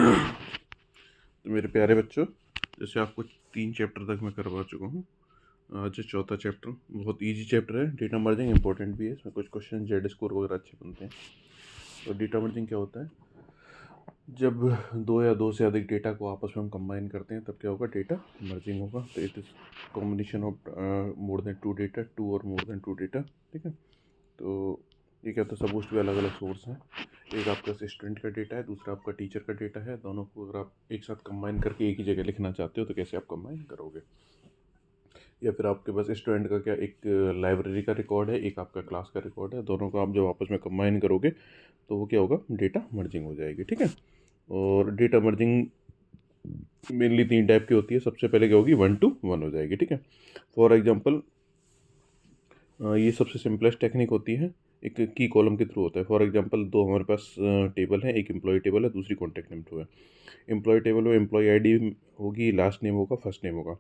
तो मेरे प्यारे बच्चों, जैसे आपको 3 चैप्टर तक मैं करवा चुका हूँ। आज चौथा चैप्टर बहुत इजी चैप्टर है। डेटा मर्जिंग इंपॉर्टेंट भी है, इसमें कुछ क्वेश्चन जेड स्कोर वगैरह अच्छे बनते हैं। तो डेटा मर्जिंग क्या होता है? जब दो या दो से अधिक डेटा को आपस में हम कंबाइन करते हैं तब क्या होगा? डेटा मर्जिंग होगा। तो it is combination of more than two data, two और मोर देन टू डेटा। ठीक है, तो ये क्या होता है? सपोज टू अलग अलग सोर्स हैं। एक आपका स्टूडेंट का डेटा है, दूसरा आपका टीचर का डेटा है। दोनों को अगर आप एक साथ कंबाइन करके एक ही जगह लिखना चाहते हो तो कैसे आप कंबाइन करोगे? या फिर आपके पास स्टूडेंट का क्या एक लाइब्रेरी का रिकॉर्ड है, एक आपका क्लास का रिकॉर्ड है। दोनों को आप जब आपस में कंबाइन करोगे तो वो क्या होगा? डेटा मर्जिंग हो जाएगी। ठीक है, और डेटा मर्जिंग मेनली 3 टाइप की होती है। सबसे पहले क्या होगी? 1 to 1 हो जाएगी। ठीक है, फॉर एग्जाम्पल ये सबसे सिंपलेस्ट टेक्निक होती है, एक की कॉलम के थ्रू होता है। फॉर एग्जांपल दो हमारे पास टेबल है, एक एम्प्लॉय टेबल है, दूसरी कॉन्टैक्ट नेम थ्रू है। एम्प्लॉय टेबल में एम्प्लॉय आईडी होगी, लास्ट नेम होगा, फर्स्ट नेम होगा।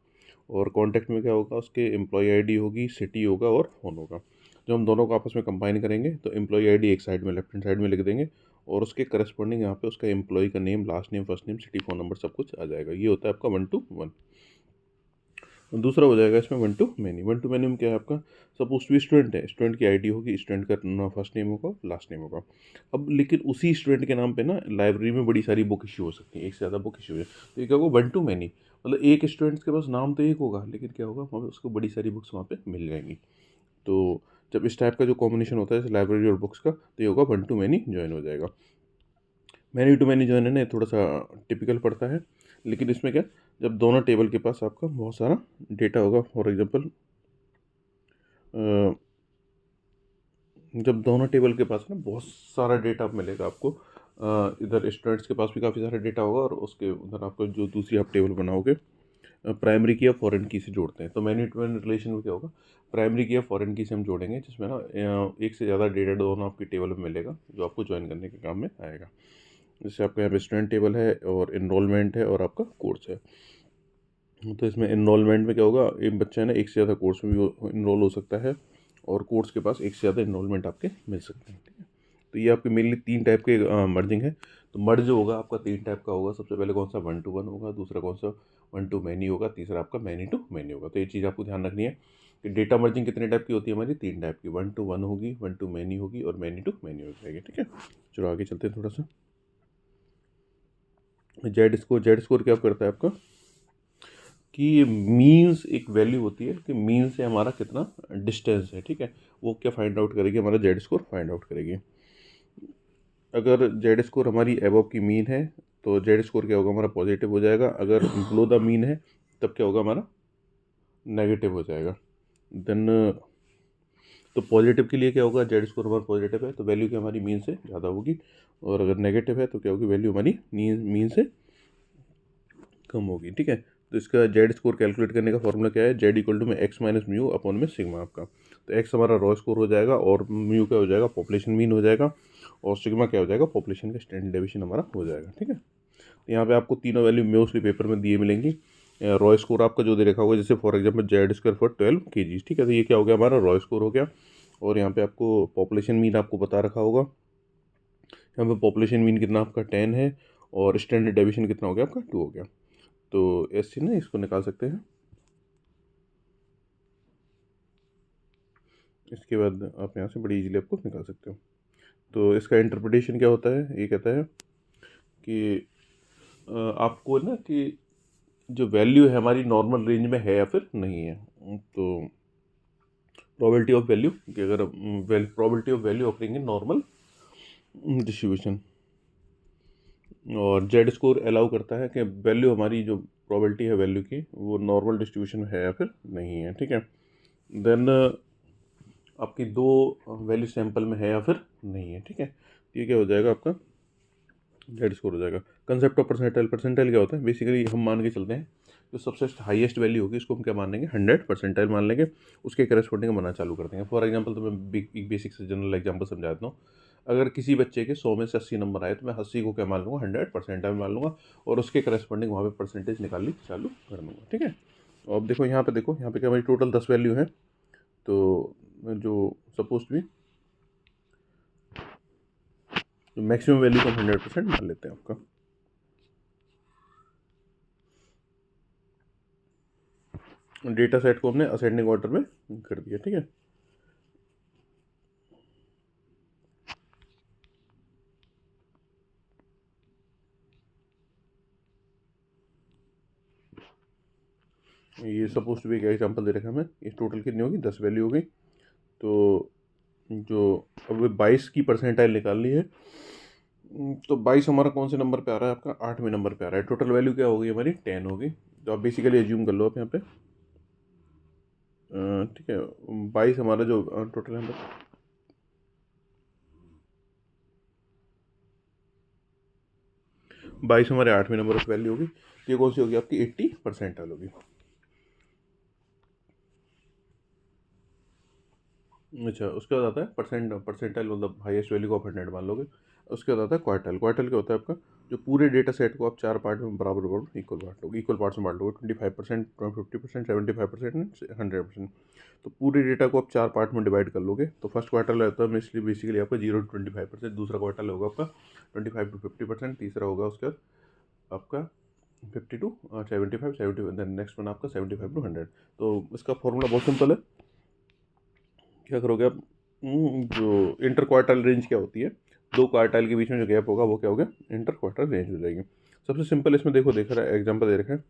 और कॉन्टैक्ट में क्या होगा? उसके एम्प्लॉय आईडी होगी, सिटी होगा और फ़ोन होगा। जब हम दोनों को आपस में कंबाइन करेंगे तो एम्प्लॉय आईडी एक साइड में, लेफ्ट हैंड साइड में लिख देंगे और उसके करस्पॉन्डिंग यहाँ पे उसका एम्प्लॉय का name, last name, first name, city, phone number सब कुछ आ जाएगा। ये होता है आपका 1 to 1। दूसरा हो जाएगा इसमें 1 to many। 1 to many में क्या है आपका? सपोज टू स्टूडेंट है, स्टूडेंट की आईडी होगी, स्टूडेंट का फर्स्ट नेम होगा, लास्ट नेम होगा। अब लेकिन उसी स्टूडेंट के नाम पे ना लाइब्रेरी में बड़ी सारी बुक इशू हो सकती है, एक से ज़्यादा बुक इशू है। तो ये क्या होगा? 1 to many, मतलब एक स्टूडेंट के पास नाम तो एक होगा लेकिन क्या होगा? वहाँ पे उसको बड़ी सारी बुक्स वहाँ पे मिल जाएंगी। तो जब इस टाइप का जो कॉम्बिनेशन होता है लाइब्रेरी और बुक्स का, तो ये होगा 1 to many ज्वाइन हो जाएगा। मैनी टू मैनी ज्वाइन है ना, थोड़ा सा टिपिकल पड़ता है। लेकिन इसमें क्या, जब दोनों टेबल के पास आपका बहुत सारा डेटा होगा, फॉर एग्जांपल जब दोनों टेबल के पास ना बहुत सारा डेटा मिलेगा आपको, इधर स्टूडेंट्स के पास भी काफ़ी सारा डेटा होगा और उसके उधर आपको जो दूसरी आप टेबल बनाओगे प्राइमरी की या फॉरेन की से जोड़ते हैं। तो मैनी टू मैनी रिलेशन में क्या होगा? प्राइमरी की या फॉरेन की से हम जोड़ेंगे, जिसमें ना एक से ज़्यादा डेटा दोनों आपकी टेबल में मिलेगा जो आपको ज्वाइन करने के काम में आएगा। जैसे आपका यहाँ पे स्टूडेंट टेबल है और इनरोलमेंट है और आपका कोर्स है। तो इसमें इनरोलमेंट में क्या होगा? एक बच्चा है ना एक से ज़्यादा कोर्स में भी इनरोल हो सकता है और कोर्स के पास एक से ज़्यादा इनरोलमेंट आपके मिल सकते हैं। ठीक है, तो ये आपके मेनली 3 टाइप के मर्जिंग है। तो मर्ज जो होगा आपका 3 टाइप का होगा। सबसे पहले कौन सा? 1 to 1 होगा, दूसरा कौन सा? 1 to many होगा, तीसरा आपका मैनी टू मैनी होगा। तो ये चीज़ आपको ध्यान रखनी है कि डेटा मर्जिंग कितने टाइप की होती है? हमारी 3 टाइप की, 1 to 1 होगी, 1 to many होगी और मैनी टू मैनी हो जाएगी। ठीक है, चलो आगे चलते हैं थोड़ा सा। जेड स्कोर क्या करता है आपका? कि मीन्स एक वैल्यू होती है कि मीन से हमारा कितना डिस्टेंस है। ठीक है, वो क्या फाइंड आउट करेगी? हमारा जेड स्कोर फाइंड आउट करेगी। अगर जेड स्कोर हमारी एबव की मीन है तो जेड स्कोर क्या होगा? हमारा पॉजिटिव हो जाएगा। अगर बिलो द मीन है तब क्या होगा? हमारा नेगेटिव हो जाएगा। देन तो पॉजिटिव के लिए क्या होगा? जेड स्कोर हमारा पॉजिटिव है तो वैल्यू क्या हमारी मीन से ज़्यादा होगी, और अगर नेगेटिव है तो क्या होगी? वैल्यू हमारी मीन से कम होगी। ठीक है, तो इसका जेड स्कोर कैलकुलेट करने का फॉर्मूला क्या है? जेड इक्वल टू में एक्स माइनस म्यू अपॉन में सिग्मा आपका। तो एक्स हमारा रॉ स्कोर हो जाएगा और म्यू क्या हो जाएगा? पॉपुलेशन मीन हो जाएगा, और सिग्मा क्या हो जाएगा? पॉपुलेशन का स्टैंडर्ड डेविएशन हमारा हो जाएगा। ठीक है, तो यहाँ पे आपको तीनों वैल्यू मोस्टली पेपर में दिए मिलेंगी। रॉ स्कोर आपका जो दे रखा होगा, जैसे for example Z square for 12 kg। ठीक है, तो ये क्या हो गया? हमारा रॉ स्कोर हो गया। और यहाँ पे आपको पॉपुलेशन मीन आपको बता रखा होगा। यहाँ पे पॉपुलेशन मीन कितना आपका 10 है और स्टैंडर्ड डेविएशन कितना हो गया आपका? 2 हो गया। तो ऐसे ना इसको निकाल सकते हैं। इसके बाद आप यहाँ से बड़ी इजीली आपको निकाल सकते हो। तो इसका इंटरप्रिटेशन क्या होता है? ये कहता है कि आपको ना कि जो वैल्यू है हमारी नॉर्मल रेंज में है या फिर नहीं है। तो प्रोबेबिलिटी ऑफ वैल्यू कि अगर probability of value occurring in normal distribution. और जेड स्कोर अलाउ करता है कि वैल्यू हमारी जो प्रोबेबिलिटी है वैल्यू की वो नॉर्मल डिस्ट्रीब्यूशन में है या फिर नहीं है। ठीक है, देन आपकी दो वैल्यू सैंपल में है या फिर नहीं है। ठीक है, तो ये क्या हो जाएगा? आपका जेड स्कोर हो जाएगा। कंसेप्ट ऑफ परसेंटाइल, परसेंटाइल क्या होता है? बेसिकली हम मान के चलते हैं जो सबसे हाईएस्ट वैल्यू होगी उसको हम क्या मान लेंगे? 100 परसेंटाइल मान लेंगे, उसके करस्पॉन्डिंग बनना चालू कर देंगे। फॉर एग्जांपल तो मैं एक बेसिक से जनरल एग्जांपल समझा देता हूँ। अगर किसी बच्चे के 100 में से 80 नंबर आए तो मैं 80 को क्या मान लूँगा? 100 परसेंटाइल मान लूँगा और उसके करस्पॉन्डिंग वहाँ पे परसेंटेज निकालनी चालू कर दूँगा। ठीक है, और अब देखो यहाँ पे क्या हमारी टोटल 10 वैल्यू है। तो जो सपोज भी मैक्सिमम वैल्यू को हम 100% मान लेते हैं आपका। डेटा सेट को हमने असेंडिंग ऑर्डर में कर दिया, ठीक है। ये सपोज टू बी एक एग्जांपल दे रखा है हमें, इस टोटल कितनी होगी, 10 वैल्यू हो गई। तो जो अब 22 की परसेंटाइल निकालनी है, तो 22 हमारा कौन से नंबर पे आ रहा है, आपका 8वें नंबर पे आ रहा है। टोटल वैल्यू क्या होगी हमारी, 10 होगी। तो आप बेसिकली एज्यूम कर लो आप यहाँ पे, ठीक है। 22 हमारा जो टोटल है, 22 हमारे 8वें नंबर पर वैल्यू होगी। तो ये कौन सी होगी आपकी, 80% होगी। अच्छा, उसके बाद आता है परसेंटाइल, मतलब हाईएस्ट वैल्यू को आप 100 मान लोगे। उसके बाद आता है क्वार्टाइल। क्वार्टाइल क्या होता है आपका, जो पूरे डेटा सेट को आप 4 पार्ट में बराबर बराबर इक्वल बांट लोगे, इक्वल पार्ट्स में बांट लोगे। 25%, 50%, 75%, 100%। तो पूरे डेटा को आप 4 पार्ट में डिवाइड कर लोगे। तो फर्स्ट क्वार्टर रहता है इसलिए बेसिकली आपका 0 to 25%, दूसरा क्वार्टर होगा आपका 25 to 50%, तीसरा होगा उसके बाद आपका 50 to 75, 70, देन नेक्स्ट वन आपका 75 to 100। तो इसका फॉर्मूला बहुत सिंपल है। क्या करोगे आप, जो इंटर क्वार्टाइल रेंज क्या होती है, दो क्वार्टाइल के बीच में जो गैप होगा वो क्या होगा, इंटर क्वार्टाइल रेंज हो जाएगी। सबसे सिंपल इसमें देखो, देख रहा है एग्जांपल दे रखा है।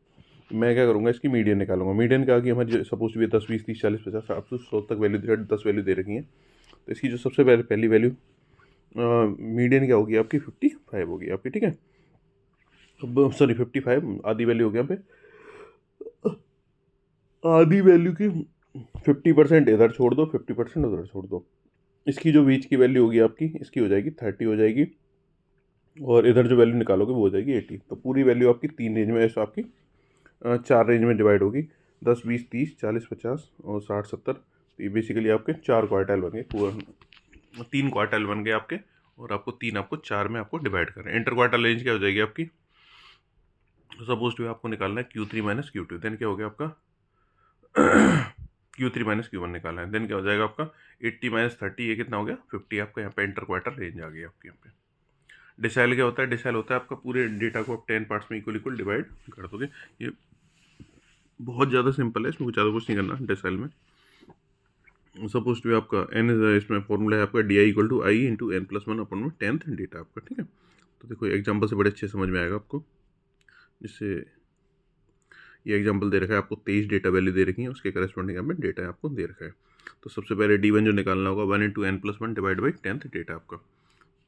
मैं क्या करूँगा, इसकी मीडियन निकालूंगा। मीडियन क्या होगी हमारी, सपोज भी 10, 20, 30, 40, 50 अप टू 100 तक वैल्यू, 10 वैल्यू दे रखी है। तो इसकी जो सबसे पहली वैल्यू मीडियन क्या होगी आपकी, 55 होगी आपकी, ठीक है। अब सॉरी 55 आधी वैल्यू हो गया यहाँ पे, आधी वैल्यू की 50% इधर छोड़ दो, 50% उधर छोड़ दो। इसकी जो बीच की वैल्यू होगी आपकी, इसकी हो जाएगी 30 हो जाएगी, और इधर जो वैल्यू निकालोगे वो हो जाएगी 80। तो पूरी वैल्यू आपकी 3 रेंज में, ऐसा आपकी 4 रेंज में डिवाइड होगी, 10, 20, 30, 40, 50 और 60, 70। तो ये बेसिकली आपके 4 क्वार्टाइल बन गए, पूरा 3 क्वार्टाइल बन गए आपके, और आपको 3 आपको 4 में आपको डिवाइड करें। इंटर क्वार्टाइल रेंज क्या हो जाएगी आपकी, सपोज टू आपको निकालना है Q3 माइनस Q2, देन क्या हो गया आपका Q3 माइनस Q1 निकालना है, देन क्या हो जाएगा आपका 80 माइनस 30, ये कितना हो गया 50। आपका यहाँ पे इंटर क्वार्टर रेंज आ गई आपकी। यहाँ पे डिसाइल क्या होता है, डिसाइल होता है आपका पूरे डेटा को आप 10 पार्ट्स में इक्वल इक्वल डिवाइड कर दोगे। ये बहुत ज़्यादा सिंपल है, इसमें कुछ ज़्यादा कुछ नहीं करना डिसाइल में। सपोज टू आपका एन, इसमें फॉर्मूला है आपका DI=I×n+1/10th डेटा आपका, ठीक है। तो देखो एग्जाम्पल से बड़े अच्छे समझ में आएगा आपको। जिससे ये एग्जांपल दे रखा है आपको, 23 डेटा वैल्यू दे रखी है, उसके करस्पॉन्डिंग यहाँ पे डेटा आपको दे रखा है। तो सबसे पहले D1 जो निकालना होगा, 1 × n+1 divide by 10th data आपका।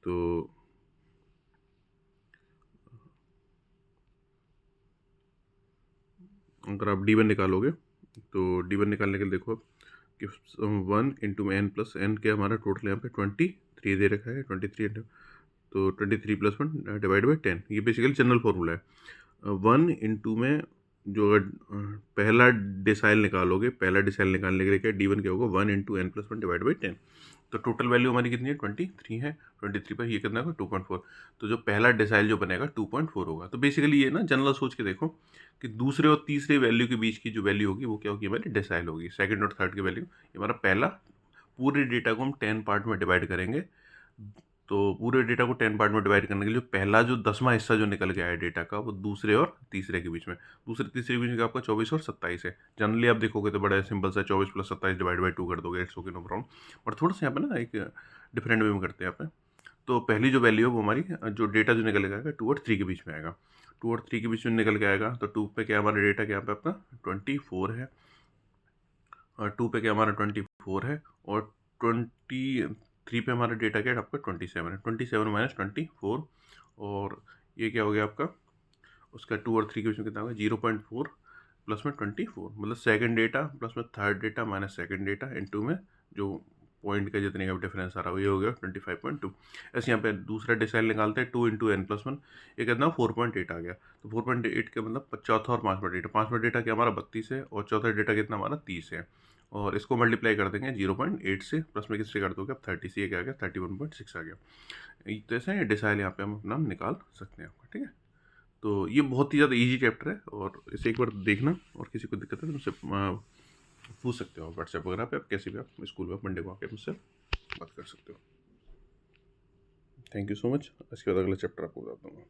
तो अगर आप D1 निकालोगे, तो D1 निकालने के लिए देखो कि 1 × n+n के हमारा टोटल यहाँ पे 23 दे रखा है, 23, तो 23 + 1 डिवाइड बाई 10, ये बेसिकली जनरल फॉर्मूला है। 1 में जो अगर पहला डिसाइल निकालोगे, पहला डिसाइल निकालने के लिए क्या D1 क्या होगा, 1 × n+1 डिवाइड बाई 10। तो टोटल वैल्यू हमारी कितनी है, 23 है। 23 पर ये कितना होगा, 2.4। तो जो पहला डिसाइल जो बनेगा 2.4 होगा। तो बेसिकली ये ना जनरल सोच के देखो कि दूसरे और तीसरे वैल्यू के बीच की जो वैल्यू होगी वो क्या होगी, हमारी डिसाइल होगी। सेकंड और थर्ड की वैल्यू, हमारा पहला, पूरे डेटा को हम 10 पार्ट में डिवाइड करेंगे। तो पूरे डेटा को 10 पार्ट में डिवाइड करने के लिए पहला जो 10वां हिस्सा जो निकल के आया डेटा का, वो दूसरे और तीसरे के बीच में, दूसरे तीसरे के बीच में आपका 24 और 27 है। जनरली आप देखोगे तो बड़ा सिंपल सा 24 + 27 डिवाइड बाई 2 कर दोगे, it's okay, no problem. But थोड़ा सा यहाँ पे ना एक डिफरेंट वे में करते हैं यहाँ पे। तो पहली जो वैल्यू है वो हमारी, जो डेटा जो निकल के आएगा 2 और 3 के बीच में आएगा। 2 और 3 के बीच में निकल के आएगा, तो 2 पे क्या हमारा डेटा, क्या पे आपका 24 है, और 2 पे क्या हमारा 24 है, और 23 पे हमारा डेटा क्या है आपका 27 है। 27 माइनस 24, और ये क्या हो गया आपका, उसका 2 और 3 के बीच में कितना होगा, 0.4 प्लस में 24, मतलब सेकंड डेटा प्लस में third data minus second data into में जो पॉइंट का जितने का डिफरेंस आ रहा है ये हो गया 25.2। ऐसे यहाँ पे दूसरा डिसाइल निकालते हैं, 2 × n+1, ये कितना 4.8 आ गया। तो 4.8 का मतलब चौथा और पाँचवा डेटा, पाँचवा डेटा क्या हमारा 32 है, और चौथा डेटा कितना हमारा 30 है, और इसको मल्टीप्लाई कर देंगे 0.8 से, प्लस में किससे कर दोगे अब 30 से, ये क्या आ गया 31.6 आ गया। तो ऐसे डिसाइल यहाँ पे हम अपना निकाल सकते हैं आपका, ठीक है। तो ये बहुत ही ज़्यादा इजी चैप्टर है, और इसे एक बार देखना, और किसी को दिक्कत है तो मुझसे पूछ सकते हो व्हाट्सएप वगैरह पे, आप कैसे भी आप स्कूल में मंडे को आके मुझसे बात कर सकते हो। Thank you so much. इसके बाद अगला चैप्टर आपको बताता हूँ।